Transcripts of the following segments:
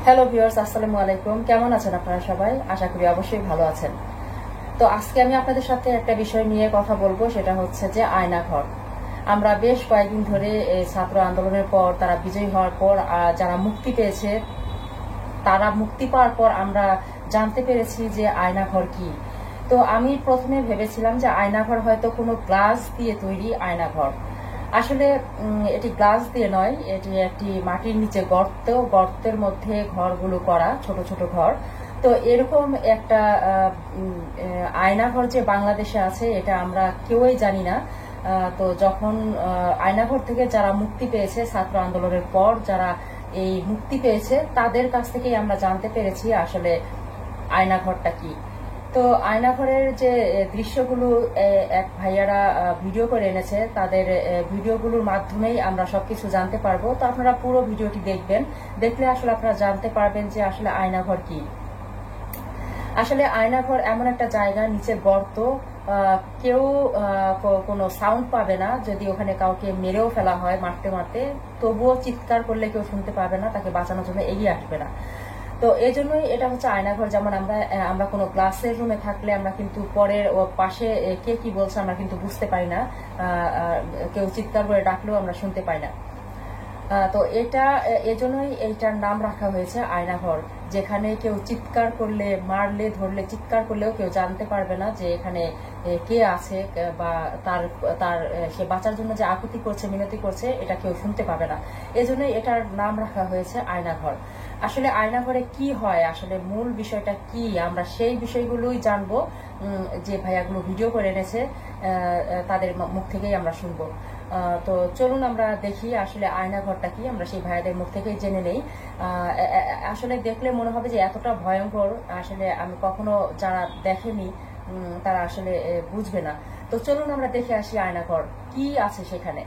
Hello viewers, আসসালামু আলাইকুম। কেমন আছেন আপনারা সবাই? আশা করি অবশ্যই ভালো আছেন। তো আজকে আমি আপনাদের সাথে একটা বিষয় নিয়ে কথা বলবো, সেটা হচ্ছে যে আয়নাঘর। আমরা বেশ কয়েকদিন ধরে ছাত্র আন্দোলনের পর, তারা বিজয়ী হওয়ার পর যারা মুক্তি পেয়েছে, তারা মুক্তি পাওয়ার পর আমরা জানতে পেরেছি যে আয়নাঘর কি। তো আমি প্রথমে ভেবেছিলাম যে আয়নাঘর হয়তো কোনো গ্লাস দিয়ে তৈরি আয়নাঘর। আসলে এটি গ্লাস দিয়ে নয়, এটি একটি মাটির নিচে গর্তের মধ্যে ঘরগুলো করা, ছোট ছোট ঘর। তো এরকম একটা আয়নাঘর যে বাংলাদেশে আছে এটা আমরা কেউই জানি না। তো যখন আয়নাঘর থেকে যারা মুক্তি পেয়েছে, ছাত্র আন্দোলনের পর যারা এই মুক্তি পেয়েছে, তাদের কাছ থেকেই আমরা জানতে পেরেছি আসলে আয়নাঘরটা কি। তো আয়নাঘরের যে দৃশ্যগুলো এক ভাইয়ারা ভিডিও করে এনেছে, তাদের ভিডিওগুলোর মাধ্যমেই আমরা সবকিছু জানতে পারবো। তো আপনারা পুরো ভিডিওটি দেখবেন, দেখলে আসলে আপনারা জানতে পারবেন যে আসলে আয়নাঘর কি। আসলে আয়নাঘর এমন একটা জায়গা, নিচে গর্ত, কেউ কোনো সাউন্ড পাবে না। যদি ওখানে কাউকে মেরেও ফেলা হয় মারতে মারতে, তবুও চিৎকার করলে কেউ শুনতে পাবে না, তাকে বাঁচানোর জন্য এগিয়ে আসবে না। তো এই জন্যই এটা হচ্ছে আয়নাঘর। যেমন আমরা কোনো ক্লাসের রুমে থাকলে আমরা কিন্তু পরের পাশে কে কি বলছে আমরা কিন্তু বুঝতে পারি না, কেউ চিৎকার করে ডাকলেও আমরা শুনতে পাই না। তো এজন্যই এইটার নাম রাখা হয়েছে আয়নাঘর, যেখানে কেউ চিৎকার করলে, মারলে, ধরলে, চিৎকার করলেও কেউ জানতে পারবে না যে এখানে কে আছে, বা তার সে বাঁচার জন্য যে আকুতি করছে, মিনতি করছে, এটা কেউ শুনতে পাবে না। এজন্যই এটার নাম রাখা হয়েছে আয়নাঘর। আসলে আয়নাঘরে কি হয়, আসলে মূল বিষয়টা কি, আমরা সেই বিষয়গুলোই জানবো। যে ভাইয়াগুলো ভিডিও করে এনেছে তাদের মুখ থেকেই আমরা শুনবো। তো চলুন আমরা দেখি আসলে আয়নাঘরটা কি, আমরা সেই ভাইয়াদের মুখ থেকেই জেনে নেই। আসলে দেখলে মনে হবে যে এতটা ভয়ঙ্কর, আসলে আমি কখনো যারা দেখেনি তারা আসলে বুঝবে না। তো চলুন আমরা দেখে আসি আয়নাঘর কি আছে সেখানে।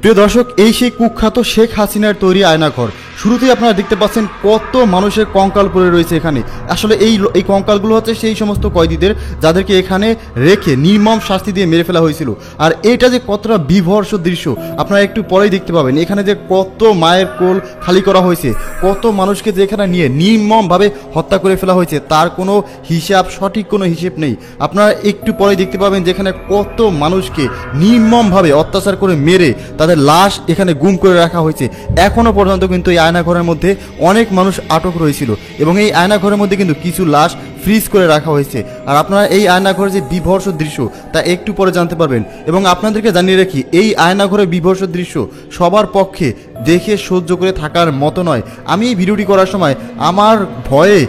প্রিয় দর্শক, এই সেই কুখ্যাত শেখ হাসিনার তৈরি আয়নাঘর। শুরুতেই আপনারা দেখতে পাচ্ছেন কত মানুষের কঙ্কাল পড়ে রয়েছে এখানে। আসলে এই কঙ্কালগুলো হচ্ছে সেই সমস্ত কয়েদিদের যাদেরকে এখানে রেখে নির্মম শাস্তি দিয়ে মেরে ফেলা হয়েছিল। আর এটা যে কতটা বিভৎস দৃশ্য আপনারা একটু পরেই দেখতে পাবেন। এখানে যে কত মায়ের কোল খালি করা হয়েছে, কত মানুষকে যে এখানে নিয়ে নির্মমভাবে হত্যা করে ফেলা হয়েছে, তার কোনো হিসাব, সঠিক কোনো হিসেব নেই। আপনারা একটু পরেই দেখতে পাবেন যেখানে কত মানুষকে নির্মমভাবে অত্যাচার করে মেরে তাদের লাশ এখানে গুম করে রাখা হয়েছে। এখনো পর্যন্ত কিন্তু এই আয়নাঘরের মধ্যে অনেক মানুষ আটক রয়েছিল, এবং এই আয়নাঘরের মধ্যে কিন্তু কিছু লাশ ফ্রিজ করে রাখা হয়েছে। আর আপনারা এই আয়নাঘরের যে বিভৎস দৃশ্য তা একটু পরে জানতে পারবেন। এবং আপনাদেরকে জানিয়ে রাখি, এই আয়নাঘরের বিভৎস দৃশ্য সবার পক্ষে দেখে সহ্য করে থাকার মতো নয়। আমি এই ভিডিওটি করার সময় আমার ভয়ে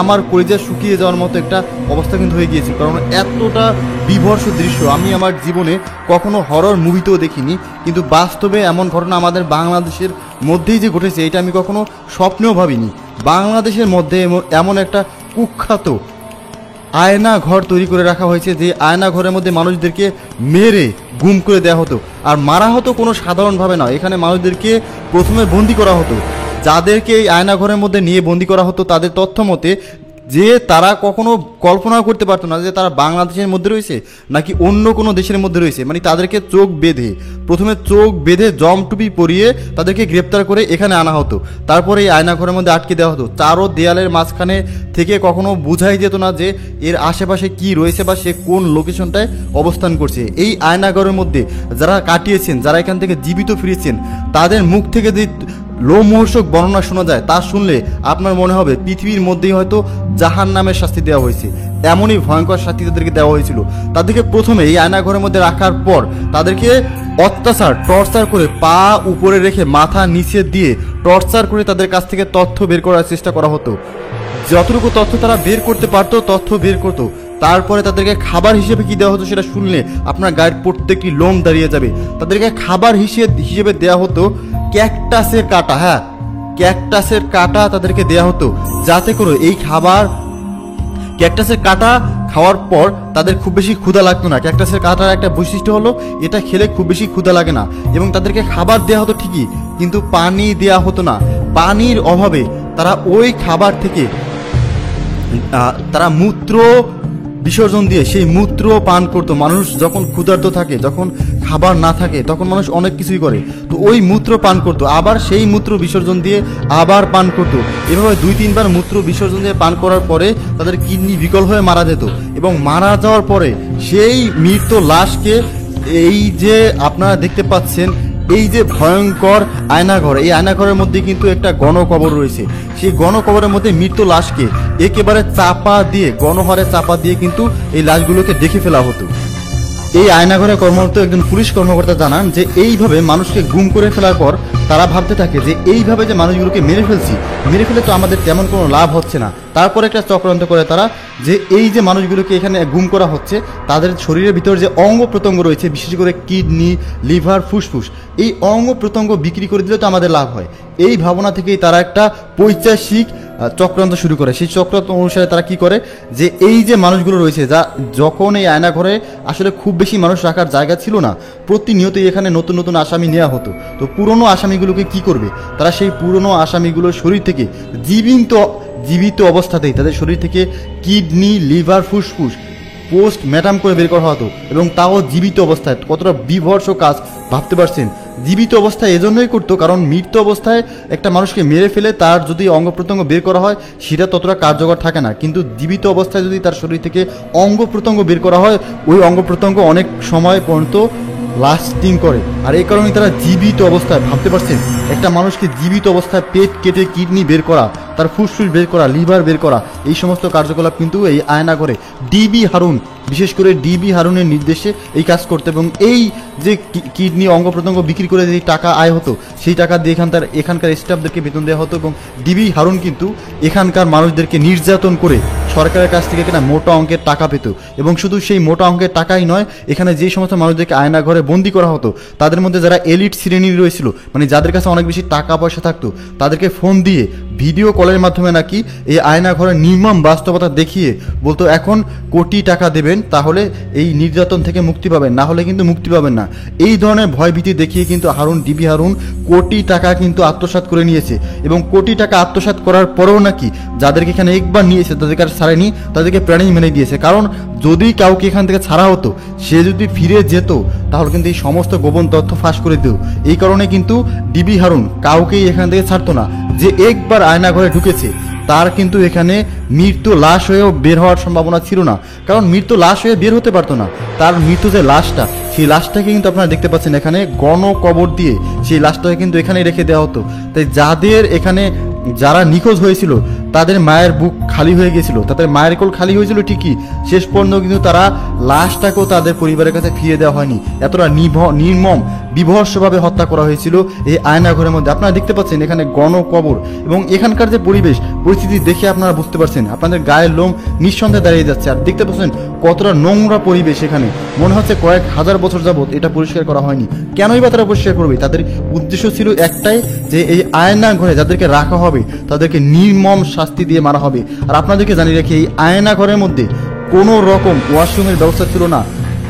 আমার কলিজা শুকিয়ে যাওয়ার মতো একটা অবস্থা কিন্তু হয়ে গিয়েছে, কারণ এতটা বিভৎস দৃশ্য আমি আমার জীবনে কখনো হরর মুভিতেও দেখিনি। কিন্তু বাস্তবে এমন ঘটনা আমাদের বাংলাদেশের মধ্যেই যে ঘটেছে, এটা আমি কখনো স্বপ্নেও ভাবিনি। বাংলাদেশের মধ্যে এমন একটা কুখ্যাত আয়না ঘর তৈরি করে রাখা হয়েছে, যে আয়না ঘরের মধ্যে মানুষদেরকে মেরে গুম করে দেওয়া হতো। আর মারা হতো কোনো সাধারণভাবে নয়, এখানে মানুষদেরকে প্রথমে বন্দি করা হতো। যাদেরকে এই আয়নাঘরের মধ্যে নিয়ে বন্দি করা হতো, তাদের তথ্য মতে যে তারা কখনো কল্পনা করতে পারতো না যে তারা বাংলাদেশের মধ্যে রয়েছে নাকি অন্য কোনো দেশের মধ্যে রয়েছে। মানে তাদেরকে প্রথমে চোখ বেঁধে জমটুপি পরিয়ে তাদেরকে গ্রেপ্তার করে এখানে আনা হতো। তারপরে এই আয়নাঘরের মধ্যে আটকে দেওয়া হতো। চারো দেয়ালের মাঝখানে থেকে কখনো বোঝাই যেত না যে এর আশেপাশে কি রয়েছে বা সে কোন লোকেশনটায় অবস্থান করছে। এই আয়নাঘরের মধ্যে যারা কাটিয়েছেন, যারা এখান থেকে জীবিত ফিরেছেন, তাদের মুখ থেকে যে লোমহর্ষক বর্ণনা শোনা যায়, তা শুনলে আপনার মনে হবে পৃথিবীর মধ্যেই হয়তো জাহান্নামের শাস্তি দেওয়া হয়েছে। এমনই ভয়ঙ্কর শাস্তি তাদেরকে দেওয়া হয়েছিল। তাদেরকে প্রথমে এই আয়নাঘরের মধ্যে রাখার পর তাদেরকে টর্চার করে পা উপরে রেখে মাথা নিচে দিয়ে টর্চার করে তাদের কাছ থেকে তথ্য বের করার চেষ্টা করা হতো। যতটুকু তথ্য তারা বের করতে পারতো, তথ্য বের করতো। তারপরে তাদেরকে খাবার হিসেবে কি দেওয়া হতো সেটা শুনলে আপনার গায়ের প্রত্যেকটি লোম দাঁড়িয়ে যাবে। তাদেরকে খাবার হিসেবে দেওয়া হতো ক্যাকটাসের কাঁটা। হ্যাঁ, ক্যাকটাসের কাঁটা তাদেরকে দেওয়া হতো, যাতে করে এই ক্যাকটাসের কাঁটা খাওয়ার পর তাদের খুব বেশি ক্ষুধা লাগতো না। ক্যাকটাসের কাঁটার একটা বৈশিষ্ট্য হলো এটা খেলে খুব বেশি ক্ষুধা লাগে না। এবং তাদেরকে খাবার দেওয়া হতো ঠিকই, কিন্তু পানি দেওয়া হতো না। পানির অভাবে তারা ওই খাবার থেকে তারা মূত্র বিসর্জন দিয়ে সেই মূত্র পান করতো। মানুষ যখন ক্ষুধার্ত থাকে, যখন খাবার না থাকে তখন মানুষ অনেক কিছুই করে, তো ওই মূত্র পান করতো, আবার সেই মূত্র বিসর্জন দিয়ে আবার পান করতো। এভাবে 2-3 বার মূত্র বিসর্জন দিয়ে পান করার পরে তাদের কিডনি বিকল হয়ে মারা যেত, এবং মারা যাওয়ার পরে সেই মৃত লাশকে এই যে আপনারা দেখতে পাচ্ছেন এই যে ভয়ঙ্কর আয়নাঘর, এই আয়নাঘরের মধ্যে কিন্তু একটা গণকবর রয়েছে। সেই গণকবরের মধ্যে মৃত লাশকে একেবারে চাপা দিয়ে, গণহারে চাপা দিয়ে কিন্তু এই লাশগুলোকে দেখে ফেলা হতো। এই আয়নাঘরে কর্মরত একজন পুলিশ কর্মকর্তা জানান যে এইভাবে মানুষকে গুম করে ফেলার পর তারা ভাবতে থাকে যে এইভাবে যে মানুষগুলোকে মেরে ফেলে তো আমাদের তেমন কোনো লাভ হচ্ছে না। তারপর একটা চক্রান্ত করে তারা, যে এই যে মানুষগুলোকে এখানে গুম করা হচ্ছে তাদের শরীরের ভিতর যে অঙ্গ প্রত্যঙ্গ রয়েছে, বিশেষ করে কিডনি, লিভার, ফুসফুস, এই অঙ্গ প্রত্যঙ্গ বিক্রি করে দিলে তো আমাদের লাভ হয়। এই ভাবনা থেকেই তারা একটা পৈশাচিক চক্রান্ত শুরু করে। সেই চক্রান্ত অনুসারে তারা কি করে, যে এই যে মানুষগুলো রয়েছে, যা যখন এই আয়নাঘরে আসলে খুব বেশি মানুষ রাখার জায়গা ছিল না, প্রতিনিয়তই এখানে নতুন নতুন আসামি নেওয়া হতো। তো পুরনো আসামিগুলোকে কি করবে, তারা সেই পুরনো আসামিগুলোর শরীর থেকে জীবিত অবস্থাতেই তাদের শরীর থেকে কিডনি, লিভার, ফুসফুস পোস্ট ম্যাটাম করে বের করা হতো, এবং তাও জীবিত অবস্থায়। কতটা বিভৎস কাজ ভাবতে পারছেন। জীবিত অবস্থায় এজন্যই করতো কারণ মৃত অবস্থায় একটা মানুষকে মেরে ফেলে তার যদি অঙ্গ প্রত্যঙ্গ বের করা হয় সেটা ততটা কার্যকর থাকে না, কিন্তু জীবিত অবস্থায় যদি তার শরীর থেকে অঙ্গ প্রত্যঙ্গ বের করা হয় ওই অঙ্গ প্রত্যঙ্গ অনেক সময় পর্যন্ত লাস্টিং করে। আর এই কারণেই তারা জীবিত অবস্থায়, ভাবতে পারছেন একটা মানুষকে জীবিত অবস্থায় পেট কেটে কিডনি বের করা, তার ফুসফুস বের করা, লিভার বের করা, এই সমস্ত কার্যকলাপ কিন্তু এই আয়নাঘরে ডিবি হারুন, বিশেষ করে ডিবি হারুনের নির্দেশে এই কাজ করতে। এবং এই যে কিডনি অঙ্গ প্রত্যঙ্গ বিক্রি করে যে টাকা আয় হতো সেই টাকা দিয়ে এখানকার স্টাফদেরকে বেতন দেওয়া হতো, এবং ডিবি হারুন কিন্তু এখানকার মানুষদেরকে নির্যাতন করে সরকারের কাছ থেকে কিনা মোটা অঙ্কের টাকা পেত। এবং শুধু সেই মোটা অঙ্কের টাকাই নয়, এখানে যে সমস্ত মানুষদেরকে আয়নাঘরে বন্দি করা হতো তাদের মধ্যে যারা এলিট শ্রেণীর রয়েছিল, মানে যাদের কাছে অনেক বেশি টাকা পয়সা থাকতো, তাদেরকে ফোন দিয়ে ভিডিও কলের মাধ্যমে নাকি এই আয়নাঘরের নির্মম বাস্তবতা দেখিয়ে বলতো এখন কোটি টাকা দেবেন তাহলে এই নির্যাতন থেকে মুক্তি পাবেন, না হলে কিন্তু মুক্তি পাবেন না। এই ধরনের ভয়ভীতি দেখিয়ে কিন্তু ডিবি হারুন কোটি টাকা কিন্তু আত্মসাৎ করে নিয়েছে, এবং কোটি টাকা আত্মসাৎ করার পরেও নাকি যাদেরকে এখানে একবার নিয়েছে তাদেরকে আর ছাড়েনি, তাদেরকে প্রাণী মেনে দিয়েছে। কারণ যদি কাউকে এখান থেকে ছাড়া হতো, সে যদি ফিরে যেত তাহলে কিন্তু এই সমস্ত গোপন তথ্য ফাঁস করে দিত। এই কারণে কিন্তু ডিবি হারুন কাউকেই এখান থেকে ছাড়তো না। যে একবার আয়নাঘরে ঢুকেছে তার কিন্তু এখানে মৃত্যু লাশ হয়েও বের হওয়ার সম্ভাবনা ছিল না, কারণ মৃত্যু লাশ হয়ে বের হতে পারতো না। তার মৃত্যু যে লাশটা, সেই লাশটাকে কিন্তু আপনারা দেখতে পাচ্ছেন এখানে গণকবর দিয়ে সেই লাশটাকে কিন্তু এখানেই রেখে দেওয়া হতো। তাই যাদের এখানে যারা নিখোঁজ হয়েছিল তাদের মায়ের বুক খালি হয়ে গেছিল, তাদের মায়ের কোল খালি হয়েছিল ঠিকই, শেষ পর্যন্ত কিন্তু তারা লাশটাকেও তাদের পরিবারের কাছে ফিরিয়ে দেওয়া হয়নি। এতটা নির্মম বিভৎসভাবে হত্যা করা হয়েছিল এই আয়নাঘরের মধ্যে। আপনারা দেখতে পাচ্ছেন এখানে গণকবর, এবং এখানকার যে পরিস্থিতি দেখে আপনারা বুঝতে পারছেন, আপনাদের গায়ের লোম নিঃসন্দেহে দাঁড়িয়ে যাচ্ছে। আর দেখতে পাচ্ছেন কতটা নোংরা পরিবেশ এখানে, মনে হচ্ছে কয়েক হাজার বছর যাবত এটা পরিষ্কার করা হয়নি। কেনই বা তারা পরিষ্কার করবে? তাদের উদ্দেশ্য ছিল একটাই, যে এই আয়নাঘরে যাদেরকে রাখা হবে তাদেরকে নির্মম শাস্তি দিয়ে মারা হবে। আর আপনাদেরকে জানিয়ে রাখি, এই আয়নাঘরের মধ্যে কোনো রকম ওয়াশরুমের ব্যবস্থা ছিল না।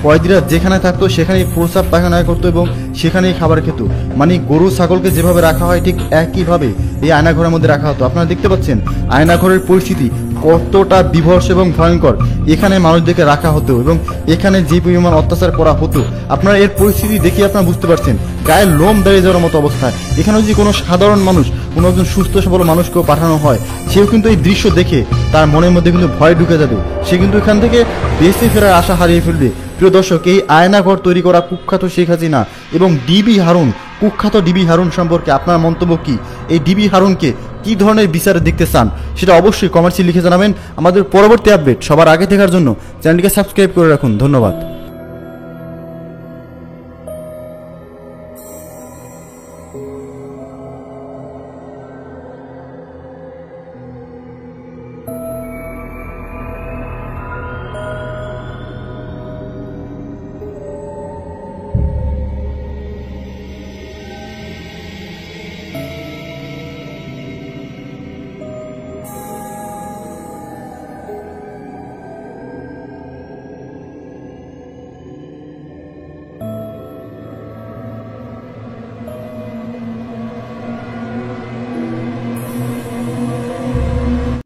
কয়েদিরা যেখানে থাকতো সেখানেই প্রস্রাব পায়খানা করতো এবং সেখানেই খাবার খেত। মানে গরু ছাগলকে যেভাবে রাখা হয় ঠিক একইভাবে এই আয়নাঘরের মধ্যে রাখা হতো। আপনারা দেখতে পাচ্ছেন আয়নাঘরের পরিস্থিতি কতটা বিভৎস এবং ভয়ঙ্কর। এখানে মানুষদেরকে রাখা হতো এবং এখানে যে পরিমাণ অত্যাচার করা হতো, আপনারা এর পরিস্থিতি দেখে আপনারা বুঝতে পারছেন, গায়ের লোম দাঁড়িয়ে যাওয়ার মতো অবস্থা। এখানে যদি কোনো সাধারণ মানুষ, কোনো একজন সুস্থ সবল মানুষকেও পাঠানো হয়, সেও কিন্তু এই দৃশ্য দেখে তার মনের মধ্যে কিন্তু ভয় ঢুকে যাবে, সে কিন্তু এখান থেকে বেঁচে ফেরার আশা হারিয়ে ফেলবে। প্রিয় দর্শক, এই আয়নাঘর তৈরি করা কুখ্যাত শেখ হাসিনা এবং ডিবি হারুন, কুখ্যাত ডিবি হারুন সম্পর্কে আপনার মন্তব্য কি? এই ডিবি হারুনকে কি ধরনের বিচারে দেখতে চান সেটা অবশ্যই কমেন্টসে লিখে জানাবেন। আমাদের পরবর্তী আপডেট সবার আগে দেখার জন্য চ্যানেলটিকে সাবস্ক্রাইব করে রাখুন। ধন্যবাদ।